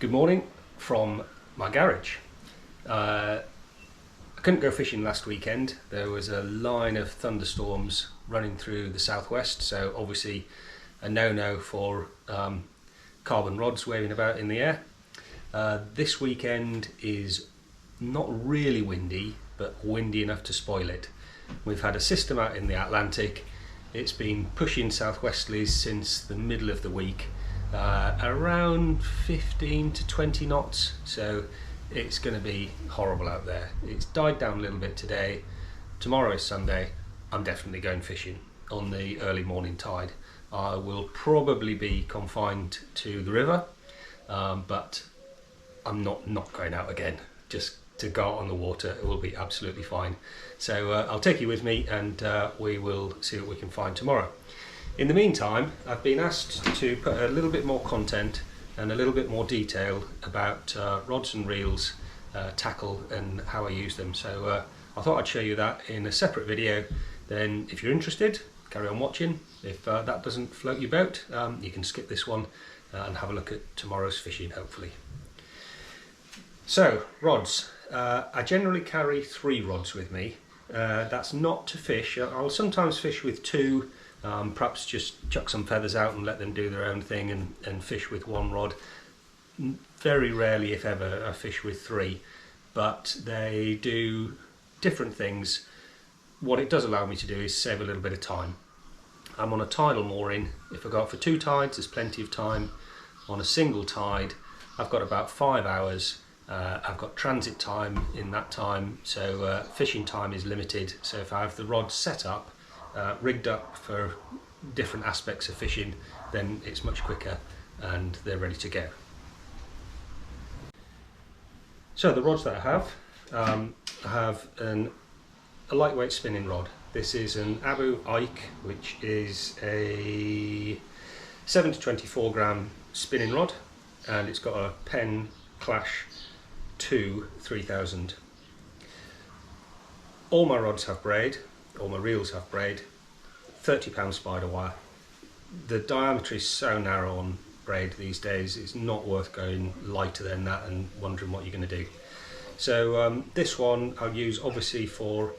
Good morning from my garage. I couldn't go fishing last weekend. There was a line of thunderstorms running through the southwest, so obviously a no-no for carbon rods waving about in the air. This weekend is not really windy, but windy enough to spoil it. We've had a system out in the Atlantic. It's been pushing southwesterlies since the middle of the week, around 15 to 20 knots, so it's going to be horrible out there. It's died down a little bit today. Tomorrow is Sunday. I'm definitely going fishing on the early morning tide. I will probably be confined to the river, but I'm not going out again. Just to go out on the water, it will be absolutely fine. So I'll take you with me, and we will see what we can find tomorrow. In the meantime, I've been asked to put a little bit more content and a little bit more detail about rods and reels, tackle, and how I use them. So I thought I'd show you that in a separate video. Then if you're interested, carry on watching. If that doesn't float your boat, you can skip this one and have a look at tomorrow's fishing, hopefully. So, rods. I generally carry 3 rods with me. That's not to fish. I'll sometimes fish with 2, perhaps just chuck some feathers out and let them do their own thing and fish with 1 rod. Very rarely, if ever, I fish with 3, but they do different things. What it does allow me to do is save a little bit of time. I'm on a tidal mooring. If I go out for 2 tides, there's plenty of time. On a single tide, I've got about 5 hours. I've got transit time in that time, so fishing time is limited. So if I have the rods set up, rigged up for different aspects of fishing, then it's much quicker and they're ready to go. So the rods that I have a lightweight spinning rod. This is an Abu Ike, which is a 7 to 24 gram spinning rod, and it's got a Penn Clash 2 3000. All my rods have braid, all my reels have braid, 30-pound spider wire. The diameter is so narrow on braid these days, it's not worth going lighter than that and wondering what you're going to do. So this one I'll use obviously for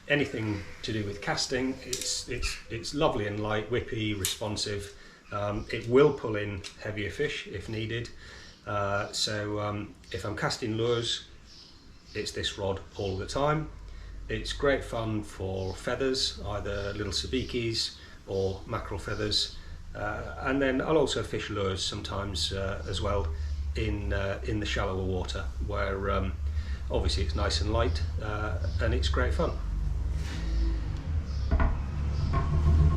anything to do with casting. It's lovely and light, whippy, responsive. It will pull in heavier fish if needed. So if I'm casting lures, it's this rod all the time. It's great fun for feathers, either little sabikis or mackerel feathers, and then I'll also fish lures sometimes as well in the shallower water, where obviously it's nice and light and it's great fun.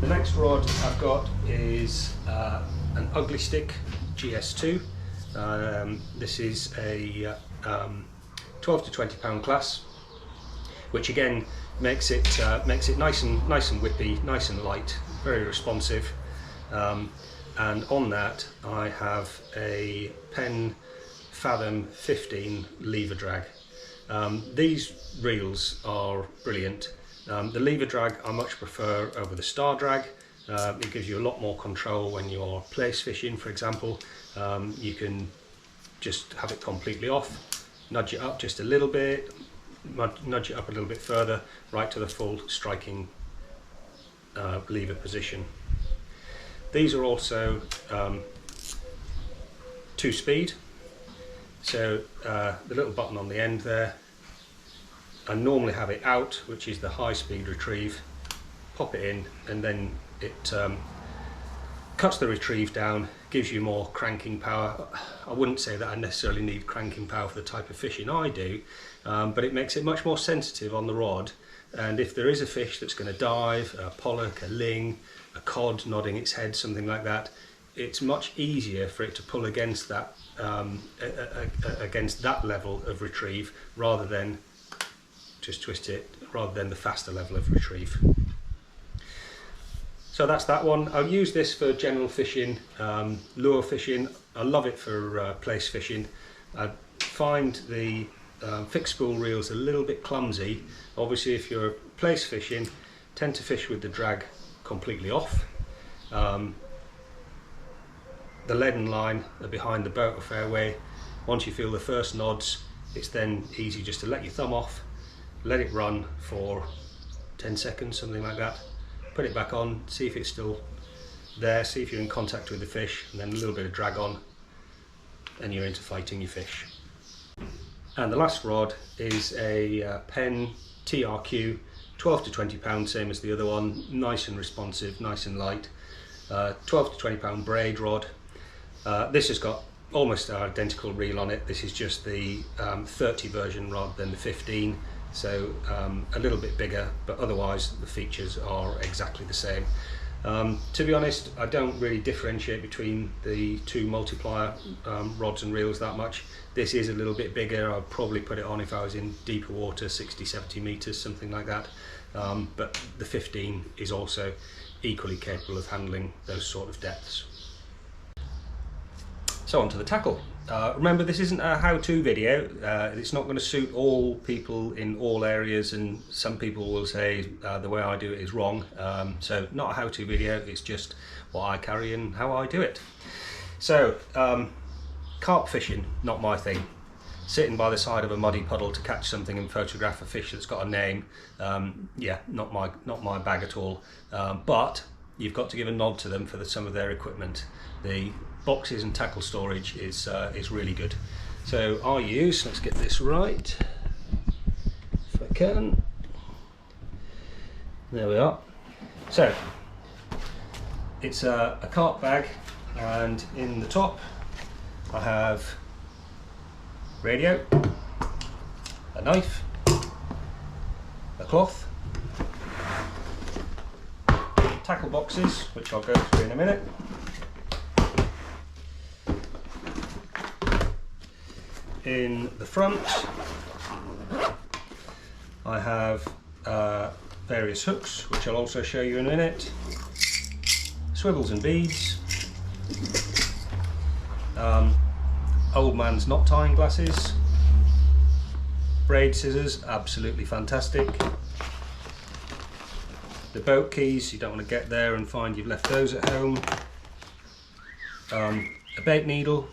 The next rod I've got is an Ugly Stick GS2. This is a 12 to 20 pound class, which again makes it nice and whippy, nice and light, very responsive. And on that I have a Penn Fathom 15 lever drag. These reels are brilliant. The lever drag I much prefer over the star drag. It gives you a lot more control when you're place fishing, for example. You can just have it completely off, nudge it up just a little bit, nudge it up a little bit further, right to the full striking lever position. These are also 2-speed, so the little button on the end there, I normally have it out, which is the high-speed retrieve. Pop it in, and then it cuts the retrieve down, gives you more cranking power. I wouldn't say that I necessarily need cranking power for the type of fishing I do, but it makes it much more sensitive on the rod. And if there is a fish that's going to dive, a pollock, a ling, a cod nodding its head, something like that, it's much easier for it to pull against that level of retrieve, rather than just twist it, rather than the faster level of retrieve. So that's that one. I'll use this for general fishing, lure fishing. I love it for place fishing. I find the fixed spool reels a little bit clumsy. Obviously if you're place fishing, tend to fish with the drag completely off. the leaden line behind the boat or fairway. Once you feel the first nods, it's then easy just to let your thumb off, let it run for 10 seconds, something like that. Put it back on, see if it's still there, see if you're in contact with the fish, and then a little bit of drag on, and you're into fighting your fish. And the last rod is a Penn TRQ, 12 to 20 pound, same as the other one, nice and responsive, nice and light. 12 to 20 pound braid rod. This has got almost an identical reel on it. This is just the 30 version rather than the 15, so a little bit bigger, but otherwise the features are exactly the same. To be honest, I don't really differentiate between the two Multiplier rods and reels that much. This is a little bit bigger. I'd probably put it on if I was in deeper water, 60-70 meters, something like that. But the 15 is also equally capable of handling those sort of depths. So on to the tackle. Remember, this isn't a how-to video. It's not going to suit all people in all areas, and some people will say the way I do it is wrong. So not a how-to video, it's just what I carry and how I do it. So carp fishing, not my thing. Sitting by the side of a muddy puddle to catch something and photograph a fish that's got a name, yeah, not my bag at all. But you've got to give a nod to them for some of their equipment. The boxes and tackle storage is really good. So I use, let's get this right, if I can. There we are. So it's a carp bag, and in the top I have radio, a knife, a cloth, tackle boxes, which I'll go through in a minute, in the front I have various hooks, which I'll also show you in a minute, swivels and beads, old man's knot tying glasses, braid scissors, absolutely fantastic, the boat keys, you don't want to get there and find you've left those at home, a bait needle,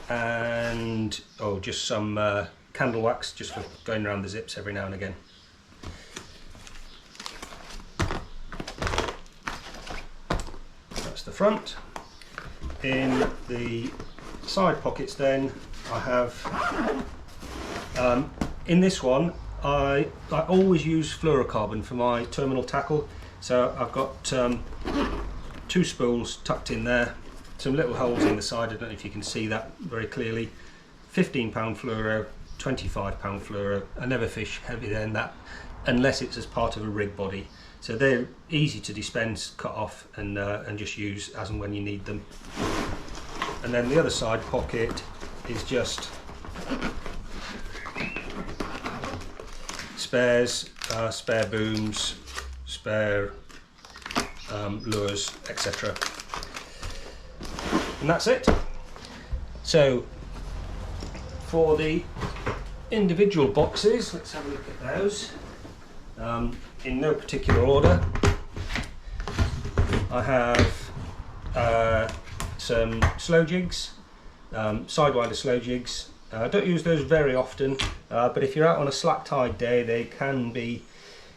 and just some candle wax just for going around the zips every now and again. That's the front. In the side pockets then I have, in this one I always use fluorocarbon for my terminal tackle, so I've got 2 spools tucked in there, some little holes in the side, I don't know if you can see that very clearly. 15 pound fluoro, 25 pound fluoro. I never fish heavier than that unless it's as part of a rig body. So they're easy to dispense, cut off, and just use as and when you need them. And then the other side pocket is just spares, spare booms, spare lures, etc. And that's it. So for the individual boxes, let's have a look at those. In no particular order, I have some slow jigs, sidewinder slow jigs. I don't use those very often, but if you're out on a slack tide day, they can be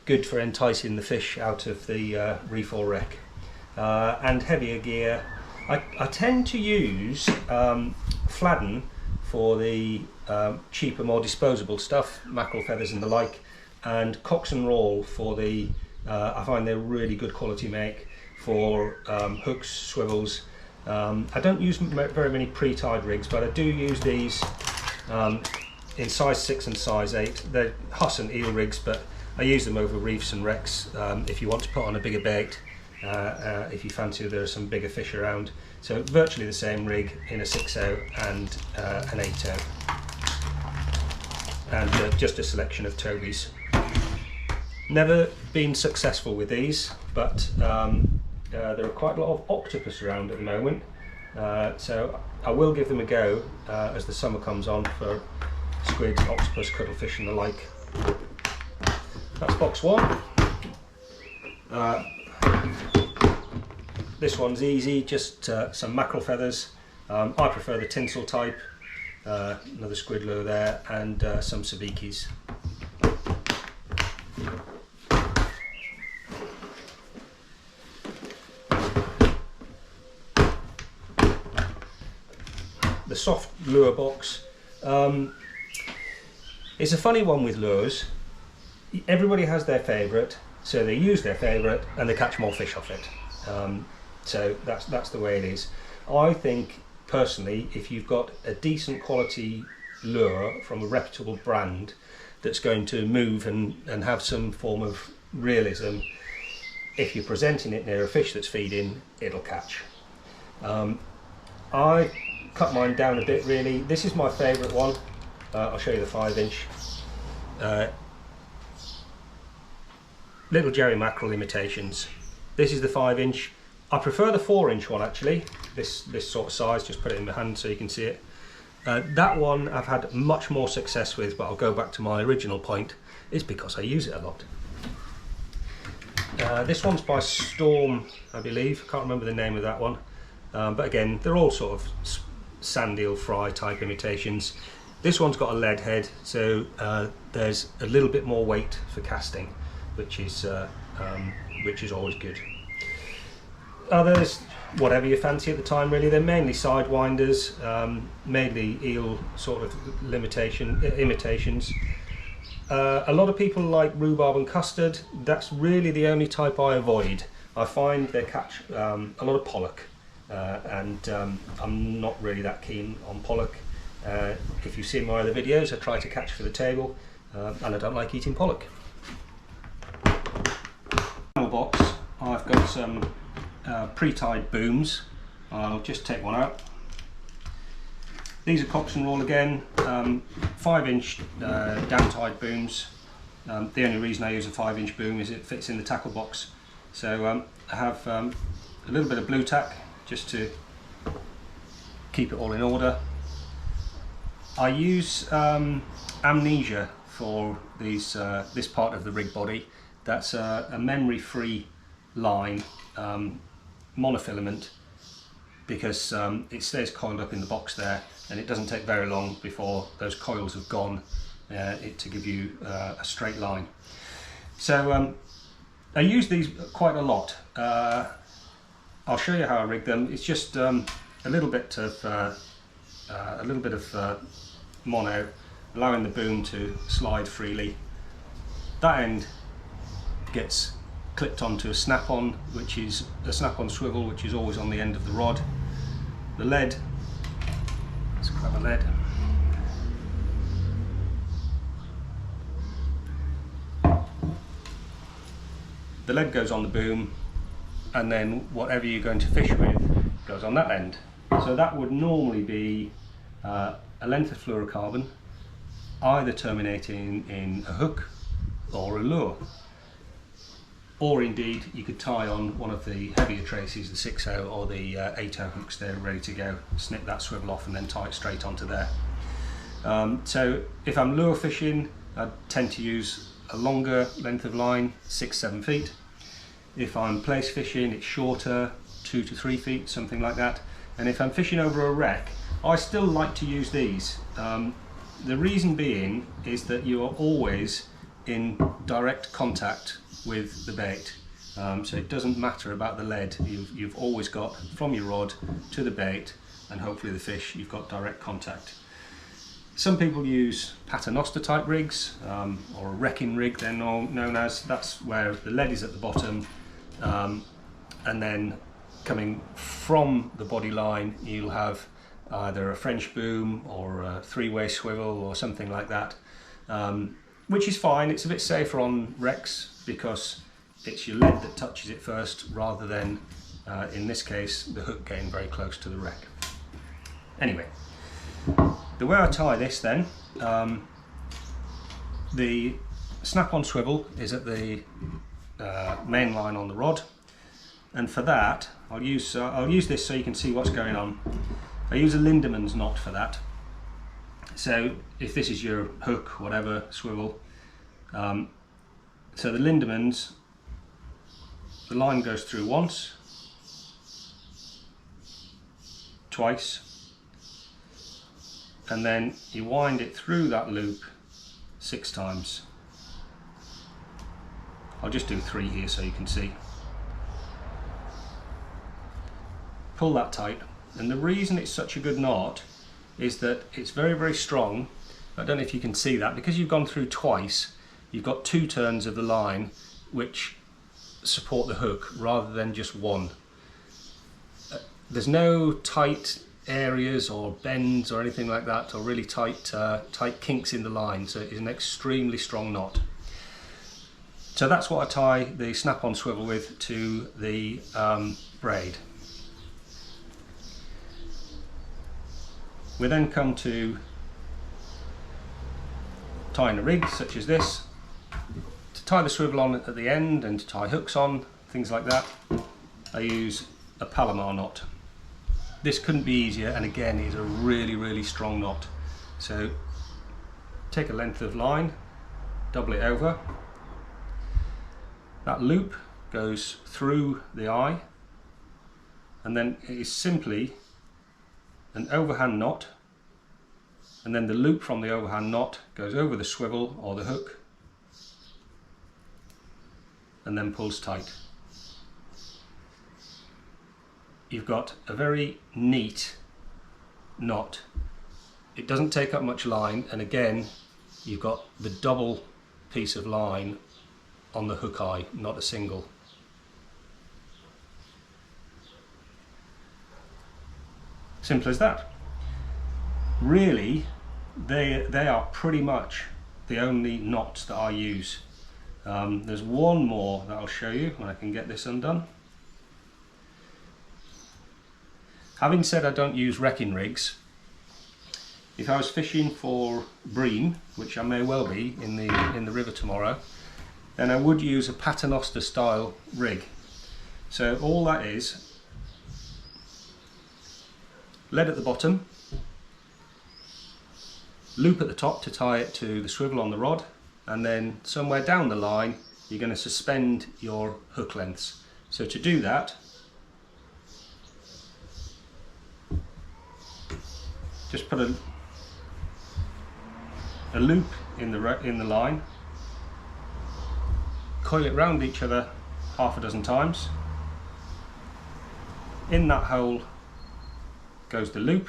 good for enticing the fish out of the reef or wreck. And heavier gear, I tend to use fladden for the cheaper, more disposable stuff, mackerel feathers and the like, and Cox and Roll for the, I find they're really good quality make for hooks, swivels. I don't use very many pre-tied rigs, but I do use these in size 6 and size 8. They're Huss and eel rigs, but I use them over reefs and wrecks if you want to put on a bigger bait, if you fancy there are some bigger fish around. So virtually the same rig in a 6/0 and an 8/0, and just a selection of Tobies. Never been successful with these, but there are quite a lot of octopus around at the moment, so I will give them a go as the summer comes on for squid, octopus, cuttlefish and the like. That's box 1. This one's easy, just some mackerel feathers. I prefer the tinsel type, another squid lure there, and some sabikis. The soft lure box. It's a funny one with lures. Everybody has their favourite, so they use their favourite and they catch more fish off it. So that's the way it is. I think personally, if you've got a decent quality lure from a reputable brand that's going to move and have some form of realism, if you're presenting it near a fish that's feeding, it'll catch. I cut mine down a bit really. This is my favourite one. I'll show you the 5-inch. Little Jerry Mackerel imitations. This is the 5-inch. I prefer the 4-inch one actually. This sort of size, just put it in my hand so you can see it. That one I've had much more success with, but I'll go back to my original point. It's because I use it a lot. This one's by Storm, I believe. I can't remember the name of that one. But again, they're all sort of sand eel fry type imitations. This one's got a lead head, so there's a little bit more weight for casting, which is always good. Others, whatever you fancy at the time really. They're mainly sidewinders, mainly eel sort of imitations. A lot of people like rhubarb and custard. That's really the only type I avoid. I find they catch a lot of pollock, and I'm not really that keen on pollock. If you've seen my other videos, I try to catch for the table, and I don't like eating pollock. Final box, I've got some pre-tied booms. I'll just take one out. These are Cox and Roll again, 5-inch down-tied booms. The only reason I use a 5-inch boom is it fits in the tackle box. So I have a little bit of blue tack just to keep it all in order. I use Amnesia for these this part of the rig body. That's a memory-free line monofilament, because it stays coiled up in the box there, and it doesn't take very long before those coils have gone to give you a straight line. So I use these quite a lot. I'll show you how I rig them. It's just a little bit of mono, allowing the boom to slide freely. That end gets clipped onto a snap-on, which is a snap-on swivel, which is always on the end of the rod. The lead, let's grab a lead. The lead goes on the boom, and then whatever you're going to fish with goes on that end. So that would normally be a length of fluorocarbon, either terminating in a hook or a lure. Or indeed, you could tie on one of the heavier traces, the 6/0 or the 8/0 hooks there ready to go. Snip that swivel off and then tie it straight onto there. So if I'm lure fishing, I tend to use a longer length of line, 6-7 feet. If I'm place fishing, it's shorter, 2 to 3 feet, something like that. And if I'm fishing over a wreck, I still like to use these. The reason being is that you are always in direct contact with the bait, so it doesn't matter about the lead. You've always got from your rod to the bait, and hopefully the fish, you've got direct contact. Some people use paternoster type rigs, or a wrecking rig they're known as. That's where the lead is at the bottom, and then coming from the body line you'll have either a French boom or a 3-way swivel or something like that, which is fine. It's a bit safer on wrecks because it's your lead that touches it first, rather than in this case the hook getting very close to the wreck. Anyway, the way I tie this then, the snap-on swivel is at the main line on the rod, and for that I'll use this so you can see what's going on. I use a Lindeman's knot for that. So if this is your hook, whatever, swivel, so the Lindeman's, the line goes through once, twice, and then you wind it through that loop 6 times. I'll just do 3 here so you can see. Pull that tight, and the reason it's such a good knot is that it's very, very strong. I don't know if you can see that, because you've gone through twice, you've got 2 turns of the line which support the hook rather than just one. There's no tight areas or bends or anything like that, or really tight kinks in the line, so it is an extremely strong knot. So that's what I tie the snap-on swivel with to the braid. We then come to tying a rig such as this. To tie the swivel on at the end and to tie hooks on, things like that, I use a Palomar knot. This couldn't be easier, and again it is a really, really strong knot. So take a length of line, double it over. That loop goes through the eye, and then it is simply an overhand knot, and then the loop from the overhand knot goes over the swivel or the hook and then pulls tight. You've got a very neat knot. It doesn't take up much line, and again you've got the double piece of line on the hook eye, not a single. Simple as that. Really, they are pretty much the only knots that I use. There's one more that I'll show you when I can get this undone. Having said I don't use wrecking rigs, if I was fishing for bream, which I may well be in the river tomorrow, then I would use a paternoster style rig. So all that is lead at the bottom, loop at the top to tie it to the swivel on the rod, and then somewhere down the line you're going to suspend your hook lengths. So to do that, just put a loop in the line, coil it round each other half a dozen times. In that hole goes the loop,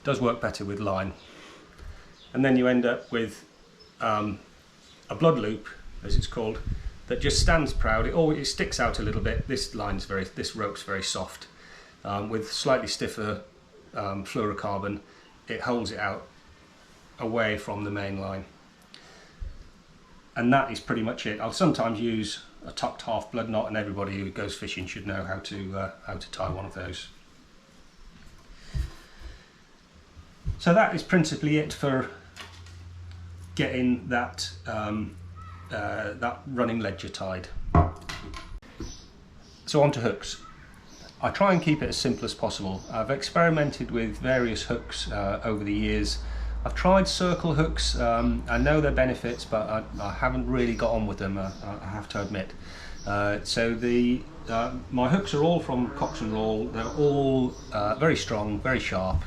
does work better with line, and then you end up with a blood loop, as it's called, that just stands proud. It sticks out a little bit. This rope's very soft, with slightly stiffer fluorocarbon. It holds it out away from the main line, and that is pretty much it. I'll sometimes use a tucked half blood knot, and everybody who goes fishing should know how to tie one of those. So that is principally it for getting that that running ledger tied. So on to hooks. I try and keep it as simple as possible. I've experimented with various hooks over the years. I've tried circle hooks. I know their benefits, but I haven't really got on with them, I have to admit. My hooks are all from Cox and Roll. They're all very strong, very sharp,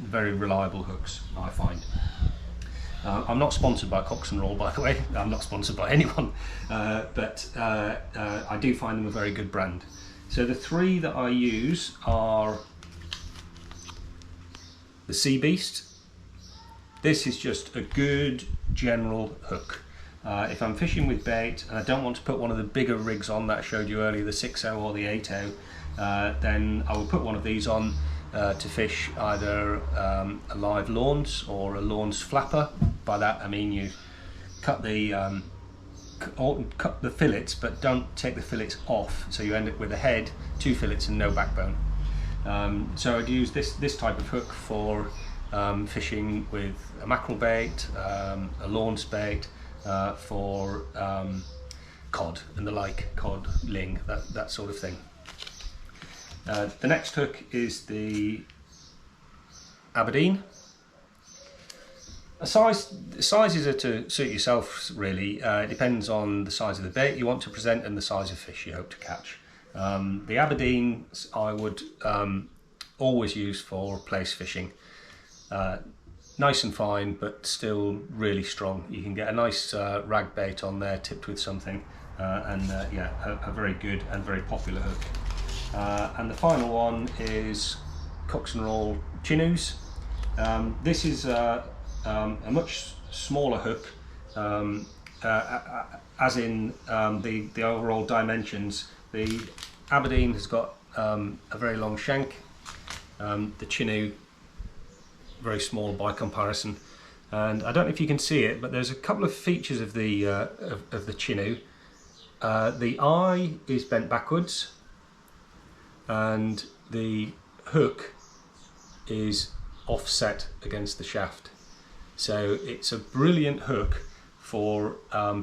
very reliable hooks, I find. I'm not sponsored by Cox and Roll, by the way. I'm not sponsored by anyone, but I do find them a very good brand. So the 3 that I use are the Sea Beast. This is just a good general hook. If I'm fishing with bait and I don't want to put one of the bigger rigs on that I showed you earlier, the 6.0 or the 8.0, then I will put one of these on to fish either a live lawns or a lawns flapper. By that I mean you cut the fillets, but don't take the fillets off, so you end up with a head, 2 fillets and no backbone. So I'd use this type of hook for fishing with a mackerel bait, a lawns bait, for cod and the like, cod, ling, that sort of thing. The next hook is the Aberdeen. Sizes are to suit yourself really. It depends on the size of the bait you want to present and the size of fish you hope to catch. The Aberdeens I would always use for place fishing. Nice and fine, but still really strong. You can get a nice rag bait on there tipped with something, yeah, a very good and very popular hook. And the final one is Cocks and Roll Chinoos. This is a much smaller hook, as in the overall dimensions. The Aberdeen has got a very long shank, the Chinoo very small by comparison, and I don't know if you can see it, but there's a couple of features of the Chinoo. The eye is bent backwards, and the hook is offset against the shaft. So it's a brilliant hook for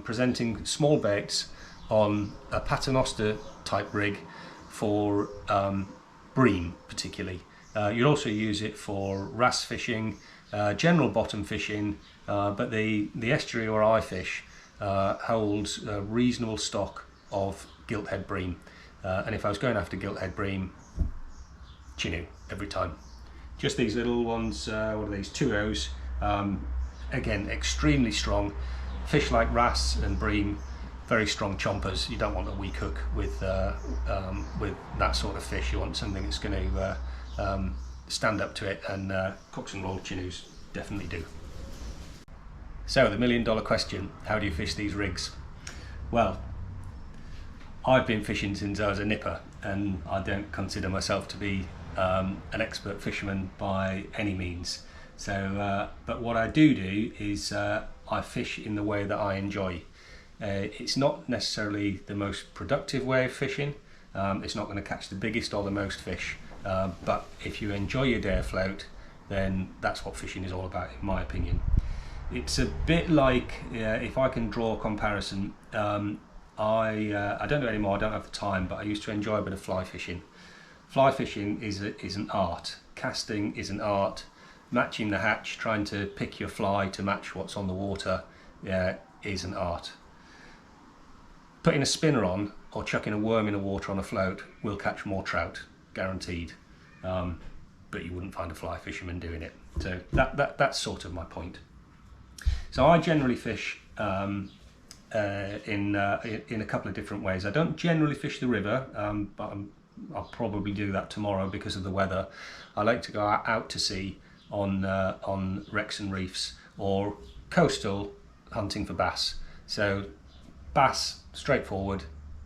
presenting small baits on a paternoster type rig for bream particularly. You'd also use it for wrasse fishing, general bottom fishing, but the estuary or eye fish holds a reasonable stock of gilthead bream. And if I was going after gilthead bream, Chinoo every time. Just these little ones, what are these, 2Os, again extremely strong. Fish like wrasse and bream, very strong chompers. You don't want a weak hook with that sort of fish. You want something that's going to stand up to it, and Cocks and Roll Chinoos definitely do. So the $1 million question, how do you fish these rigs? Well, I've been fishing since I was a nipper, and I don't consider myself to be an expert fisherman by any means. So, but what I do is I fish in the way that I enjoy. It's not necessarily the most productive way of fishing. It's not going to catch the biggest or the most fish. But if you enjoy your day afloat, then that's what fishing is all about, in my opinion. It's a bit like, if I can draw a comparison, I don't do it anymore, I don't have the time, but I used to enjoy a bit of fly fishing. Fly fishing is an art. Casting is an art. Matching the hatch, trying to pick your fly to match what's on the water, is an art. Putting a spinner on or chucking a worm in the water on a float will catch more trout, guaranteed. But you wouldn't find a fly fisherman doing it. So that's sort of my point. So I generally fish in a couple of different ways. I don't generally fish the river, but I'll probably do that tomorrow because of the weather. I like to go out to sea on wrecks and reefs, or coastal hunting for bass. So bass, straightforward,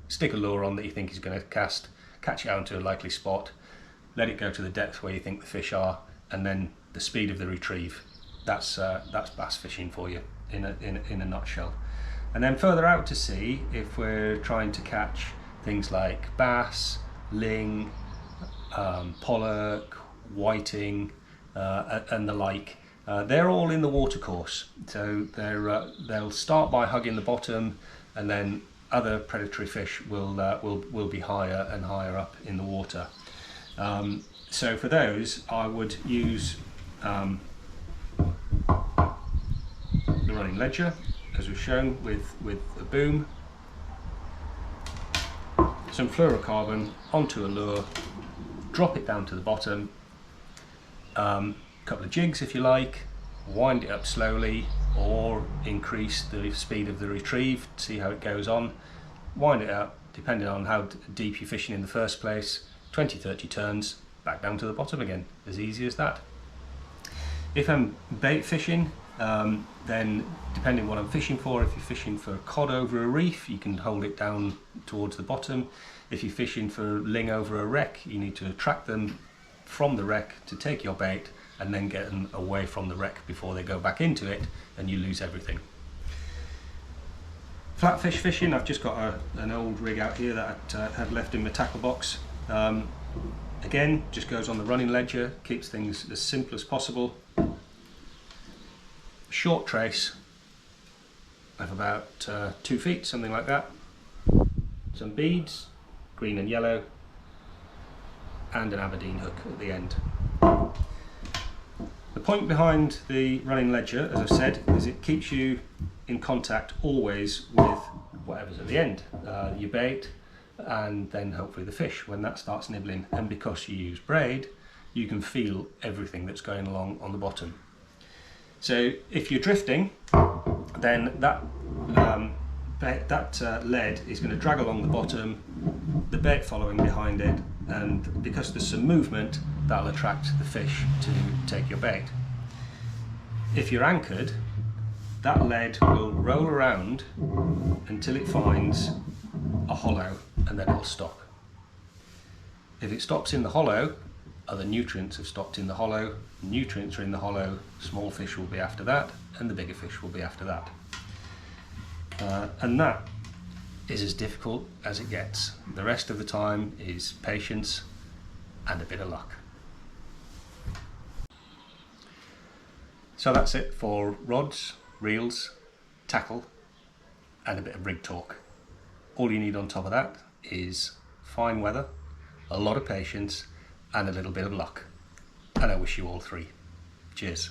stick a lure on that you think is going to cast, catch it out into a likely spot, let it go to the depth where you think the fish are, and then the speed of the retrieve. That's bass fishing for you in a nutshell. And then further out to sea, if we're trying to catch things like bass, ling, pollock, whiting, and the like, they're all in the watercourse. So they'll start by hugging the bottom, and then other predatory fish will be higher and higher up in the water. So for those, I would use the running ledger, as we've shown, with a boom, some fluorocarbon onto a lure, drop it down to the bottom, a couple of jigs if you like, wind it up slowly or increase the speed of the retrieve, see how it goes on, wind it up depending on how deep you're fishing in the first place, 20-30 turns, back down to the bottom again, as easy as that. If I'm bait fishing, then depending what I'm fishing for, if you're fishing for cod over a reef, you can hold it down towards the bottom. If you're fishing for ling over a wreck, you need to attract them from the wreck to take your bait, and then get them away from the wreck before they go back into it, and you lose everything. Flatfish fishing, I've just got an old rig out here that I had left in my tackle box. Again, just goes on the running ledger, keeps things as simple as possible. Short trace of about 2 feet, something like that. Some beads, green and yellow, and an Aberdeen hook at the end. The The point behind the running ledger, as I've said, is it keeps you in contact always with whatever's at the end, your bait, and then hopefully the fish when that starts nibbling. And because you use braid, you can feel everything that's going along on the bottom. So if you're drifting, then that lead is going to drag along the bottom, the bait following behind it, and because there's some movement, that'll attract the fish to take your bait. If you're anchored, that lead will roll around until it finds a hollow, and then it'll stop. If it stops in the hollow, other nutrients have stopped in the hollow, nutrients are in the hollow, small fish will be after that, and the bigger fish will be after that. And that is as difficult as it gets. The rest of the time is patience and a bit of luck. So that's it for rods, reels, tackle, and a bit of rig talk. All you need on top of that is fine weather, a lot of patience, and a little bit of luck. And I wish you all three. Cheers.